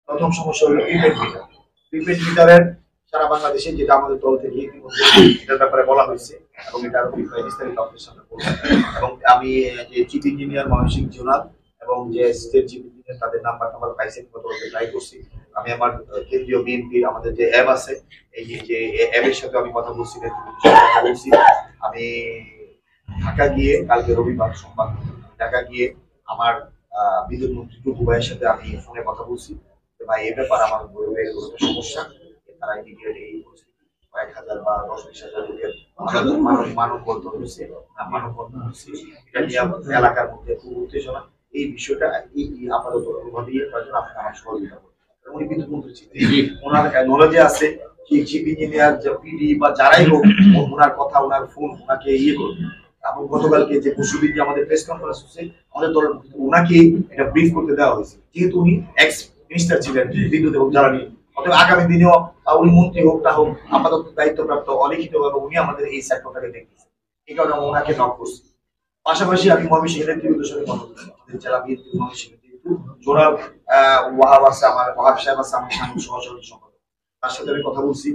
প্রথম সমস্যা হলো প্রিপেড মিটার। প্রিপেড মিটারের সারা বাংলাদেশে, যেটা আমাদের দল থেকে ইতিমধ্যে এটার ব্যাপারে বলা হয়েছে এবং এটা আরো বিস্তারিত আপনাদের সামনে বলবো। এবং আমি যে চিফ ইঞ্জিনিয়ার ময়মনসিংহ জোনাল এবং যে স্টেট চিফ ইঞ্জিনিয়ার তাদের নাম্বার পাইছি, ট্রাই করছি। আমি আমার কেন্দ্রীয় বিএনপির আমাদের যে অ্যাপ আছে, এই যে অ্যাপের সাথে আমি কথা বলছি, আমি ঢাকা গিয়ে কালকে রবিবার সোমবার ঢাকা গিয়ে আমার বিদ্যুৎ মন্ত্রী টুকু ভাইয়ের সাথে আমি ফোনে কথা বলছি। ভাই এই ব্যাপার আমার সমস্যা, তারা ইমিডিয়েট এই পরিস্থিতি কয়েক হাজার বা 10-20 হাজার লোকের মানববন্ধন হয়েছে, এটা নিয়ে এলাকার মধ্যে খুব উত্তেজনা। এই বিষয়টা এই আপাতত ঘটিয়ে আপনি আমার সহযোগিতা করবেন। উনি বিদ্যুৎ মন্ত্রী ছিলেন, ওনার নলেজে আছে চিফ ইঞ্জিনিয়ার পিডি বা যারাই হোক, ওনার কথা ওনার ফোন ওনাকে করবে। এবং গতকালকে যে পরশুদিন যে আমাদের প্রেস কনফারেন্স হচ্ছে, আমাদের দলের ওনাকে এটা ব্রিফ করতে দেওয়া হয়েছে, যেহেতু উনি এক্স মিনিস্টার ছিলেন বিদ্যুৎ এবং জ্বালানি। অতএব আগামী দিনেও উনি মন্ত্রী হোক না হোক, আপাতত দায়িত্বপ্রাপ্ত অলিখিত ভাবে উনি আমাদের এই সেক্টরটাকে দেখতেছেন। এই কারণে ওনাকে নক করছি। পাশাপাশি আমি ময়মনসিংহ নেতৃবৃন্দের সাথে কথা বলছি, আমাদের জেলা বিএনপি ময়মনসিংহ যেহেতু জোরাল ওয়াহাব আছে, আমার ওয়াহাব সাহেব আছে, আমার সহসভাপতি সম্পাদক, তার সাথে আমি কথা বলছি।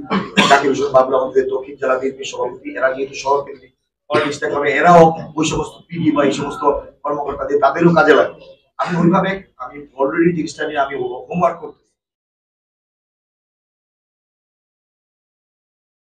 জাকির হোসেন বাবুল আমাদের দক্ষিণ জেলা বিএনপি সভাপতি, এরা যেহেতু শহর কেন্দ্রিক পলিটিক্সটা করে, এরাও ওই সমস্ত পিডি বা এই সমস্ত কর্মকর্তাদের তাদেরও কাজে লাগে। আমি ওইভাবে আমি অলরেডি জিনিসটা নিয়ে আমি হোমওয়ার্ক করতে